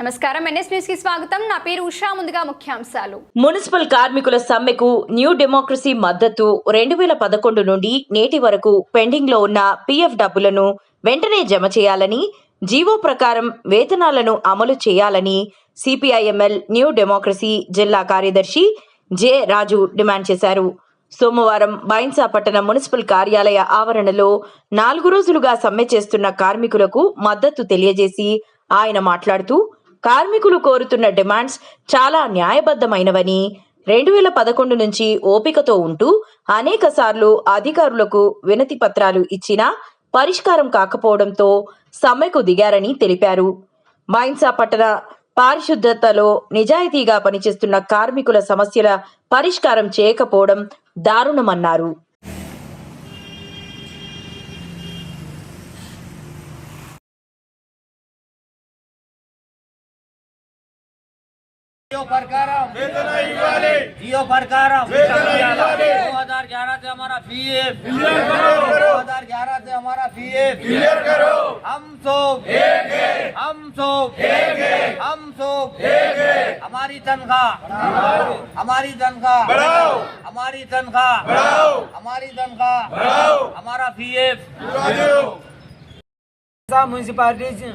నమస్కారం NS news కి స్వాగతం నా పేరు ఉషా ముందుగా ముఖ్యాంశాలు మున్సిపల్ కార్మికుల సమ్మెకు న్యూ డెమోక్రసీ మద్దతు 2011 నుండి నేటి వరకు పెండింగ్ లో ఉన్న పీఎఫ్ డబ్బులను వెంటనే జమ చేయాలని జీవో ప్రకారం వేతనాలను అమలు చేయాలని సిపిఐఎంఎల్ న్యూ డెమోక్రసీ జిల్లా కార్యదర్శి జె రాజు డిమాండ్ చేశారు. సోమవారం బైన్సా పట్టణ మున్సిపల్ కార్యాలయ ఆవరణలో 4 రోజులుగా సమ్మె చేస్తున్న కార్మికులకు మద్దతు తెలియజేసి ఆయన మాట్లాడుతూ కార్మికులు కోరుతున్న డిమాండ్స్ చాలా న్యాయబద్ధమైనవని 2011 నుంచి ఓపికతో ఉంటూ అనేక సార్లు అధికారులకు వినతి పత్రాలు ఇచ్చినా పరిష్కారం కాకపోవడంతో సమ్మెకు దిగారని తెలిపారు. బైన్సా పట్టణ పారిశుద్ధతలో నిజాయితీగా పనిచేస్తున్న కార్మికుల సమస్యల పరిష్కారం చేయకపోవడం దారుణమన్నారు. जियो प्रकारम 2011 से हमारा पीएफ क्लियर करो, 2011 से हमारा पीएफ क्लियर करो। हम सब हमारी तनख्वाह बढ़ाओ, हमारी तनख्वाह बढ़ाओ, हमारा पीएफ मुन्सिपालिटी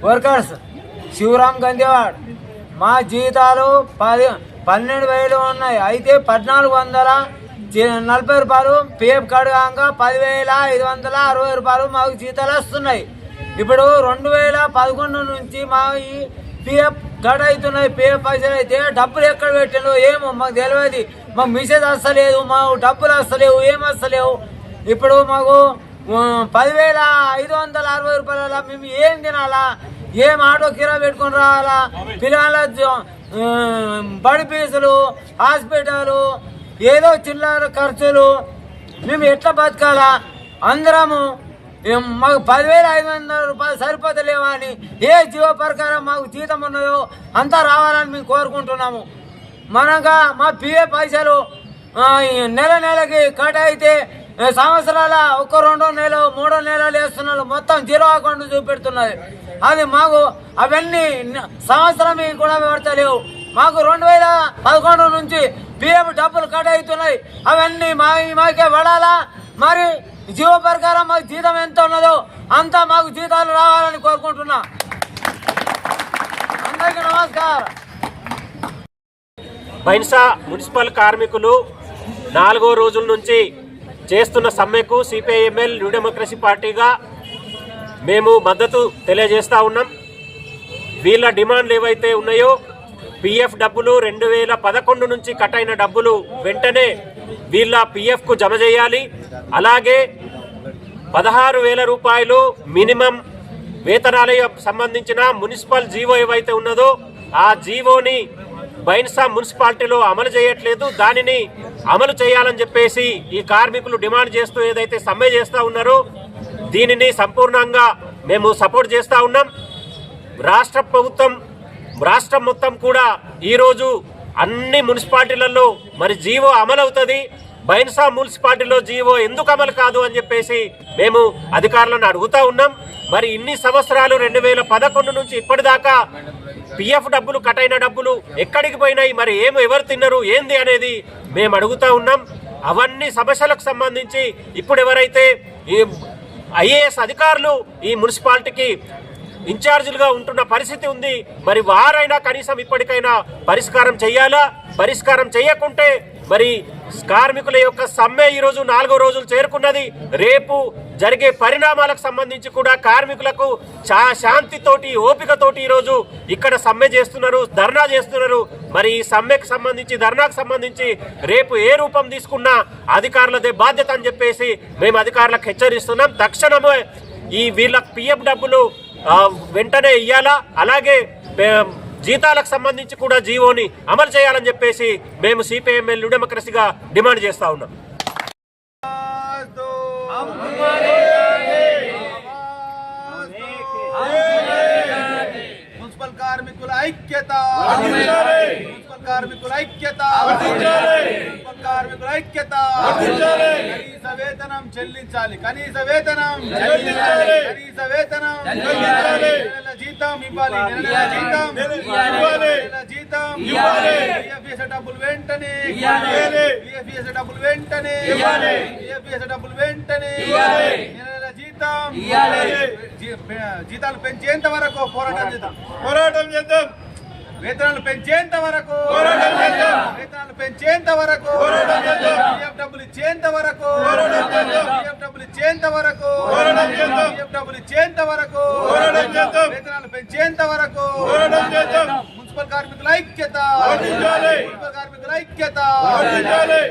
वर्कर्स शिवराम गंदेवाड़ మా జీతాలు 12,000 ఉన్నాయి. అయితే 1,440 రూపాయలు పిఎఫ్ కడగాక 10,560 రూపాయలు మాకు జీతాలు వస్తున్నాయి. ఇప్పుడు 2011 నుంచి మా ఈ పిఎఫ్ కట్ అవుతున్నాయి. పిఎఫ్ పైసలు అయితే డబ్బులు ఎక్కడ పెట్టిందో ఏమో మాకు తెలియదు. మాకు మెసేజ్ వస్తలేదు, మాకు డబ్బులు వస్తలేవు, ఏం వస్తలేవు. ఇప్పుడు మాకు 10,560 రూపాయల మేము ఏం తినాలా, ఏం ఆటో కిరా పెట్టుకుని రావాలా, పిల్లల బడి ఫీజులు, హాస్పిటల్, ఏదో చిల్లర ఖర్చులు, మేము ఎట్లా బతకాలా? అందరము మాకు 10,500 రూపాయలు సరిపోతలేవా అని ఏ జీవో ప్రకారం మాకు జీతం ఉన్నదో అంతా రావాలని మేము కోరుకుంటున్నాము. మనగా మా పిఎఫ్ పైసలు నెలకి కట్ అయితే సంవత్సరాల 1, 2 నెలలు 3 నెలలు వేస్తున్నారు, మొత్తం జీరో అకౌంట్ చూపెడుతున్నది. అది మాకు అవన్నీ సంవత్సరం కూడా పెడతలేవు. మాకు 2011 నుంచి పిఎఫ్ డబ్బులు కట్ అవుతున్నాయి. అవన్నీ మాకే పడాలా? మరి జీవో ప్రకారం మాకు జీతం ఎంత ఉన్నదో అంతా మాకు జీతాలు రావాలని కోరుకుంటున్నా. అందరికీ నమస్కారం. బైన్సా మున్సిపల్ కార్మికులు 4వ రోజుల నుంచి చేస్తున్న సమ్మెకు సిపిఐఎంఎల్ న్యూ డెమోక్రసీ పార్టీగా మేము మద్దతు తెలియజేస్తూ ఉన్నాం. వీళ్ళ డిమాండ్లు ఏవైతే ఉన్నాయో పిఎఫ్ డబ్బులు 2011 నుంచి కట్ అయిన డబ్బులు వెంటనే వీళ్ళ పిఎఫ్కు జమ చేయాలి. అలాగే 16,000 రూపాయలు మినిమం వేతనాలకు సంబంధించిన మున్సిపల్ జీవో ఏవైతే ఉన్నదో ఆ జీవోని బైన్సా మున్సిపాలిటీలో అమలు చేయట్లేదు, దానిని అమలు చేయాలని చెప్పేసి ఈ కార్మికులు డిమాండ్ చేస్తూ ఏదైతే సమ్మె చేస్తూ ఉన్నారో దీనిని సంపూర్ణంగా మేము సపోర్ట్ చేస్తూ ఉన్నాం. రాష్ట్రం మొత్తం కూడా ఈరోజు అన్ని మున్సిపాలిటీలలో మరి జీవో అమలు అవుతుంది. బైన్సా మున్సిపాలిటీలో జీవో ఎందుకు అమలు కాదు అని చెప్పేసి మేము అధికారులను అడుగుతూ ఉన్నాం. మరి ఇన్ని సంవత్సరాలు 2011 నుంచి ఇప్పటిదాకా పిఎఫ్ డబ్బులు కట్ అయిన డబ్బులు ఎక్కడికి పోయినాయి, మరి ఎవరు తిన్నారు ఏంది అనేది మేము అడుగుతూ ఉన్నాం. అవన్నీ సమస్యలకు సంబంధించి ఇప్పుడు ఎవరైతే ఈ ఐఏఎస్ అధికారులు ఈ మున్సిపాలిటీకి ఇన్ఛార్జీలుగా ఉంటున్న పరిస్థితి ఉంది, మరి వారైనా కనీసం ఇప్పటికైనా పరిష్కారం చేయాలా? పరిష్కారం చేయకుంటే మరి కార్మికుల యొక్క సమ్మె ఈరోజు 4వ రోజులు చేరుకున్నది. రేపు జరిగే పరిణామాలకు సంబంధించి కూడా కార్మికులకు శాంతితోటి ఓపికతోటి ఈరోజు ఇక్కడ సమ్మె చేస్తున్నారు, ధర్నా చేస్తున్నారు. మరి ఈ సమ్మెకు సంబంధించి ధర్నాకు సంబంధించి రేపు ఏ రూపం తీసుకున్నా అధికారులదే బాధ్యత అని చెప్పేసి మేము అధికారులకు హెచ్చరిస్తున్నాం. తక్షణమే ఈ వీళ్ళకి పిఎఫ్ డబ్బులు వెంటనే ఇయ్యాలా, అలాగే జీతాలకు సంబంధించి కూడా జీవోని అమలు చేయాలని చెప్పేసి మేము సిపిఐఎంఎల్ న్యూ డెమోక్రసీగా డిమాండ్ చేస్తా ఉన్నాం. మున్సిపల్ కార్మికుల ఐక్యత, మున్సిపల్ కార్మికుల ఐక్యత, మున్సిపల్ కార్మికుల ఐక్యత. వేతనం చెల్లించాలి. కనీస వేతనం చెల్లించాలి. కనీస వేతనం చెల్లించాలి. నెల జీతం ఇవ్వాలి. నెల జీతం ఇవ్వాలి. నెల జీతం ఇవ్వాలి. PFS డబ్బులు వెంటనే ఇవ్వాలి. PFS డబ్బులు వెంటనే ఇవ్వాలి. PFS డబ్బులు వెంటనే ఇవ్వాలి. నెల జీతం ఇవ్వాలి. జీతాలు పెంచేంత వరకు పోరాటం చేద్దాం. పోరాటం చేద్దాం. వేతనాలు పెంచేంత వరకు పోరాటం చేద్దాం. వేతనాలు పెంచేంత వరకు పోరాటం చేద్దాం. PF డబ్బులు ఇచ్చేంత వరకు పోరాటం చేద్దాం. PF డబ్బులు ఇచ్చేంత వరకు పోరాటం చేద్దాం. PF డబ్బులు ఇచ్చేంత వరకు పోరాటం చేద్దాం. వేతనాలు పెంచేంత వరకు పోరాటం చేద్దాం. మున్సిపల్ కార్మికుల ఐక్యత. వర్ధిల్లాలి. మున్సిపల్ కార్మికుల ఐక్యత. వర్ధిల్లాలి.